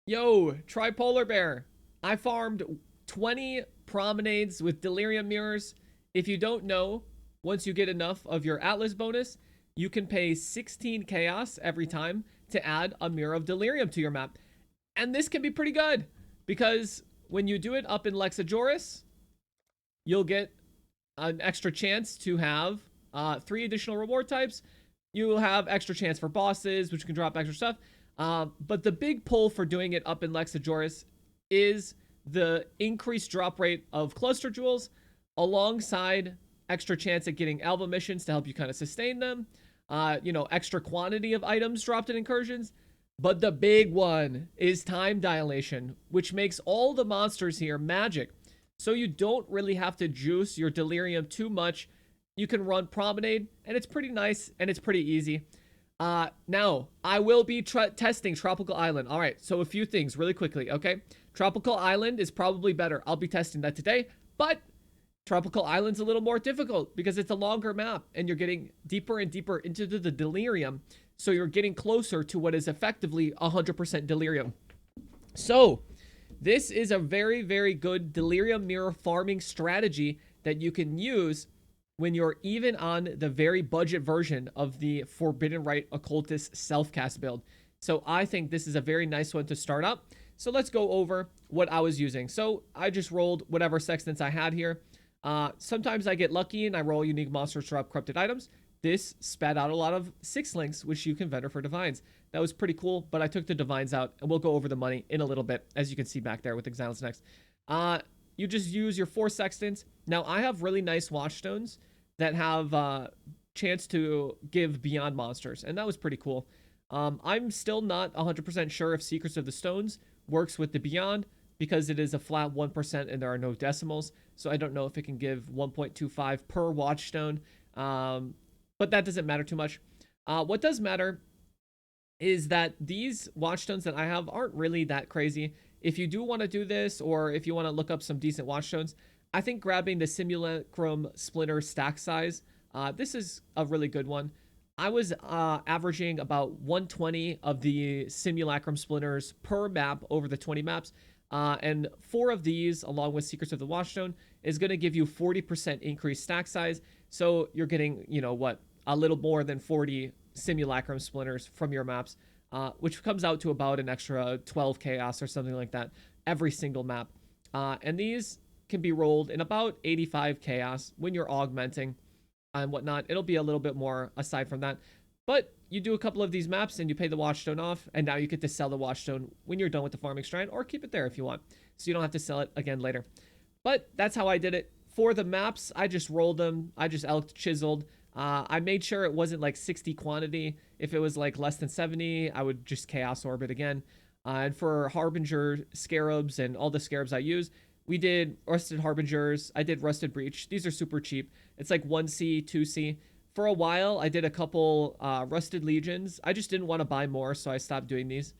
Yo, tripolar bear. I farmed 20 promenades with delirium mirrors. If you don't know, once you get enough of your Atlas bonus, you can pay 16 chaos every time to add a mirror of delirium to your map. And this can be pretty good because when you do it up in Ejoris, you'll get an extra chance to have 3 additional reward types. You will have extra chance for bosses, which can drop extra stuff. But the big pull for doing it up in Ejoris is the increased drop rate of cluster jewels alongside extra chance at getting alpha missions to help you kind of sustain them. Extra quantity of items dropped in incursions. But the big one is time dilation, which makes all the monsters here magic. So you don't really have to juice your delirium too much. You can run promenade, and it's pretty nice and it's pretty easy. Now, I will be testing Tropical Island. All right, so a few things really quickly, okay? Tropical Island is probably better. I'll be testing that today, but Tropical Island's a little more difficult because it's a longer map and you're getting deeper and deeper into the delirium. So you're getting closer to what is effectively 100% delirium. So this is a very, very good delirium mirror farming strategy that you can use when you're even on the very budget version of the Forbidden Rite Occultist self-cast build. So I think this is a very nice one to start up. So let's go over what I was using. So I just rolled whatever sextants I had here. Sometimes I get lucky and I roll unique monsters to drop corrupted items. This spat out a lot of 6 links, which you can vendor for divines. That was pretty cool, but I took the divines out, and we'll go over the money in a little bit, as you can see back there with Exilus next. You just use your 4 sextants. Now, I have really nice watchstones that have chance to give beyond monsters, and that was pretty cool. I'm still not 100% sure if Secrets of the Stones works with the beyond, because it is a flat 1% and there are no decimals, so I don't know if it can give 1.25 per watchstone. But that doesn't matter too much. What does matter is that these watchstones that I have aren't really that crazy. If you do want to do this, or if you want to look up some decent watchstones, I think grabbing the Simulacrum Splinter stack size, this is a really good one. I was averaging about 120 of the Simulacrum Splinters per map over the 20 maps. And 4 of these, along with Secrets of the Watchstone, is going to give you 40% increased stack size. So you're getting, a little more than 40 Simulacrum Splinters from your maps, which comes out to about an extra 12 chaos or something like that every single map. And these can be rolled in about 85 chaos when you're augmenting and whatnot. It'll be a little bit more aside from that. But you do a couple of these maps and you pay the watchstone off, and now you get to sell the watchstone when you're done with the farming strand, or keep it there if you want, so you don't have to sell it again later. But that's how I did it. For the maps, I just rolled them. I just elk chiseled. I made sure it wasn't like 60 quantity. If it was like less than 70, I would just chaos orb it again. And for Harbinger scarabs and all the scarabs I use, we did Rusted Harbingers. I did Rusted Breach. These are super cheap. It's like 1C, 2C. For a while, I did a couple Rusted Legions. I just didn't want to buy more, so I stopped doing these.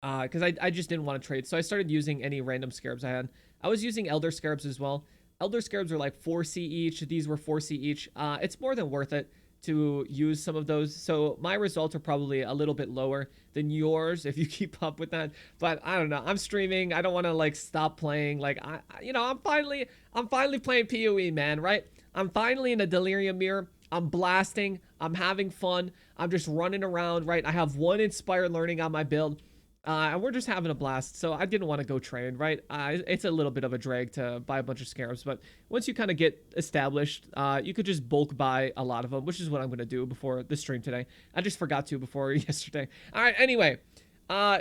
Because I just didn't want to trade. So I started using any random scarabs I had. I was using Elder Scarabs as well. Elder Scarabs are like 4C each. These were 4C each. It's more than worth it to use some of those. So my results are probably a little bit lower than yours if you keep up with that. But I don't know. I'm streaming. I don't want to like stop playing. Like I'm finally playing POE, man, right? I'm finally in a delirium mirror. I'm blasting. I'm having fun. I'm just running around, right? I have 1 inspired learning on my build. And we're just having a blast. So I didn't want to go trade, right? It's a little bit of a drag to buy a bunch of scarabs, but once you kind of get established, you could just bulk buy a lot of them, which is what I'm going to do before the stream today. I just forgot to before yesterday. All right, anyway,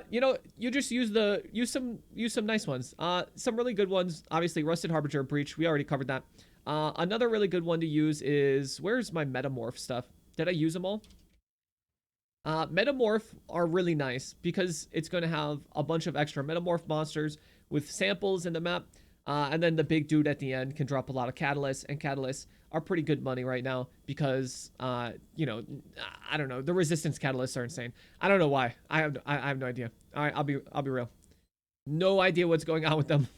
you just use some nice ones. Some really good ones, obviously Rusted Harbinger Breach. We already covered that. Another really good one to use is, where's my Metamorph stuff? Did I use them all? Metamorph are really nice because it's going to have a bunch of extra Metamorph monsters with samples in the map. And then the big dude at the end can drop a lot of catalysts, and catalysts are pretty good money right now because, I don't know. The resistance catalysts are insane. I don't know why. I have no idea. All right, I'll be real. No idea what's going on with them.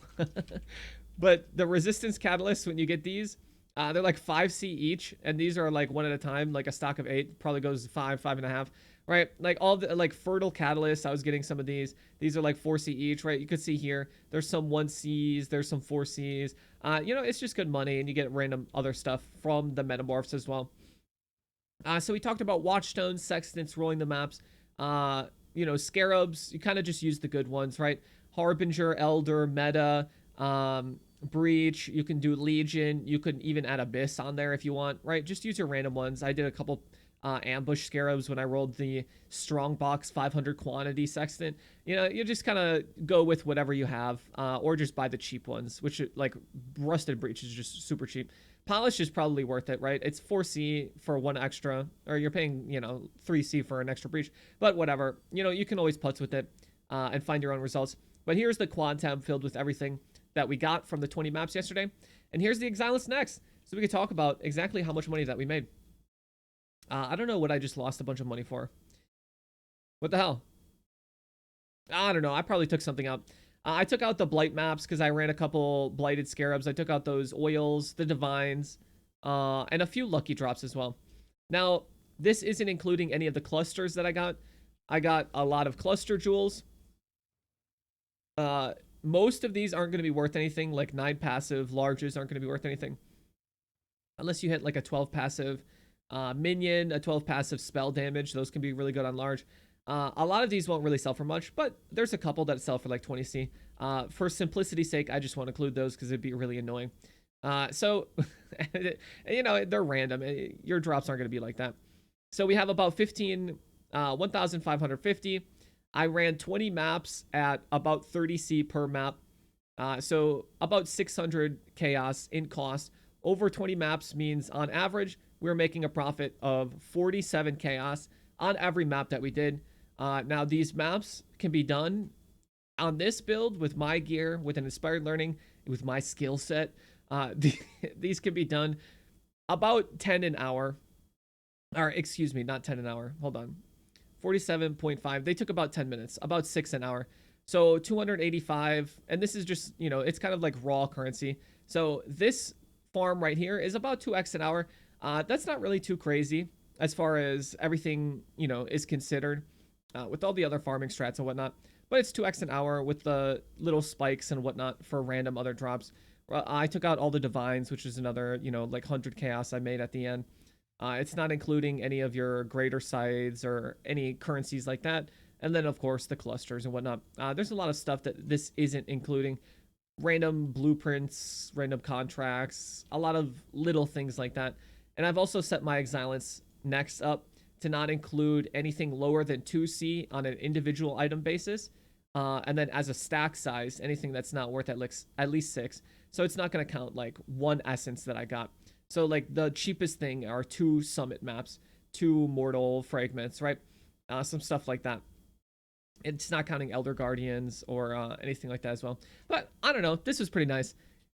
But the resistance catalysts, when you get these, they're like 5C each, and these are like 1 at a time, like a stock of 8. Probably goes 5, 5.5. right? Like all the like fertile catalysts, I was getting some of these. These are like 4C each, right? You could see here, there's some 1Cs, there's some 4Cs. You know, it's just good money, and you get random other stuff from the metamorphs as well. So we talked about watchstones, sextants, rolling the maps. You know, scarabs, you kind of just use the good ones, right? Harbinger, Elder, Meta, Breach. You can do Legion. You can even add Abyss on there if you want, right? Just use your random ones. I did a couple ambush scarabs when I rolled the strong box 500 quantity sextant. You know, you just kind of go with whatever you have, or just buy the cheap ones, which like Rusted Breach is just super cheap. Polish is probably worth it, right? It's 4C for one extra, or you're paying, you know, 3C for an extra breach, but whatever. You know, you can always putz with it and find your own results. But here's the quad tab filled with everything that we got from the 20 maps yesterday. And here's the Exilus next, so we can talk about exactly how much money that we made. I don't know what I just lost a bunch of money for. What the hell? I don't know. I probably took something out. I took out the blight maps because I ran a couple blighted scarabs. I took out those oils, the divines, and a few lucky drops as well. Now, this isn't including any of the clusters that I got. I got a lot of cluster jewels. Most of these aren't going to be worth anything. Like 9 passive larges aren't going to be worth anything. Unless you hit like a 12 passive minion, a 12 passive spell damage. Those can be really good on large. A lot of these won't really sell for much, but there's a couple that sell for like 20C. For simplicity's sake, I just want to include those because it'd be really annoying. So, you know, they're random. Your drops aren't going to be like that. So we have about 1,550. I ran 20 maps at about 30C per map. So about 600 chaos in cost. Over 20 maps means on average, we're making a profit of 47 chaos on every map that we did. Now, these maps can be done on this build with my gear, with an inspired learning, with my skill set. These can be done about 10 an hour. Or, excuse me, not 10 an hour. Hold on. 47.5. They took about 10 minutes, about 6 an hour. So 285. And this is just, you know, it's kind of like raw currency. So this farm right here is about 2x an hour. That's not really too crazy as far as everything, you know, is considered. With all the other farming strats and whatnot. But it's 2x an hour with the little spikes and whatnot for random other drops. I took out all the divines, which is another, you know, like 100 chaos I made at the end. It's not including any of your greater sides or any currencies like that. And then, of course, the clusters and whatnot. There's a lot of stuff that this isn't including. Random blueprints, random contracts, a lot of little things like that. And I've also set my Exilence next up to not include anything lower than 2C on an individual item basis. And then as a stack size, anything that's not worth at least 6. So it's not going to count like 1 essence that I got. So like the cheapest thing are 2 summit maps, 2 mortal fragments, right? Some stuff like that. It's not counting Elder Guardians or anything like that as well. But I don't know. This was pretty nice.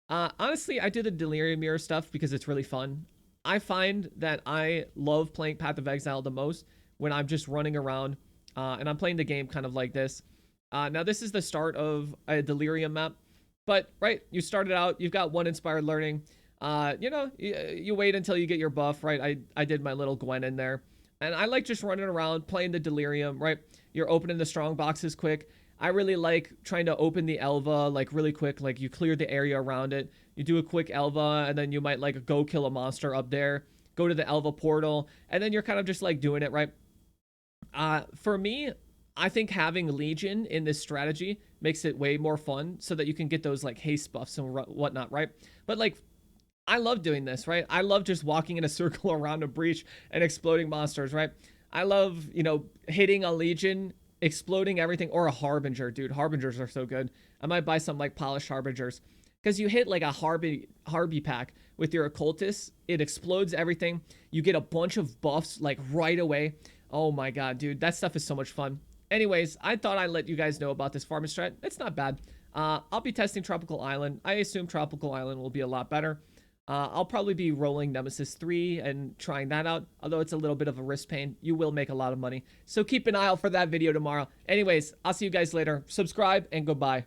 Honestly, I do the Delirium mirror stuff because it's really fun. I find that I love playing Path of Exile the most when I'm just running around and I'm playing the game kind of like this. Now, this is the start of a Delirium map. But, right, you started out, you've got 1 inspired learning. You know, you wait until you get your buff, right? I did my little Gwen in there. And I like just running around, playing the Delirium, right? You're opening the strong boxes quick. I really like trying to open the Elva, like, really quick. Like, you clear the area around it. You do a quick Elva, and then you might, like, go kill a monster up there. Go to the Elva portal. And then you're kind of just, like, doing it, right? For me, I think having Legion in this strategy makes it way more fun so that you can get those, like, haste buffs and whatnot, right? But, like, I love doing this, right? I love just walking in a circle around a breach and exploding monsters, right? I love, you know, hitting a Legion, exploding everything, or a Harbinger, dude. Harbingers are so good. I might buy some, like, polished Harbingers. Because you hit, like, a Harby pack with your Occultist. It explodes everything. You get a bunch of buffs, like, right away. Oh, my God, dude. That stuff is so much fun. Anyways, I thought I'd let you guys know about this farming strat. It's not bad. I'll be testing Tropical Island. I assume Tropical Island will be a lot better. I'll probably be rolling Nemesis 3 and trying that out. Although it's a little bit of a wrist pain, you will make a lot of money. So keep an eye out for that video tomorrow. Anyways, I'll see you guys later. Subscribe and goodbye.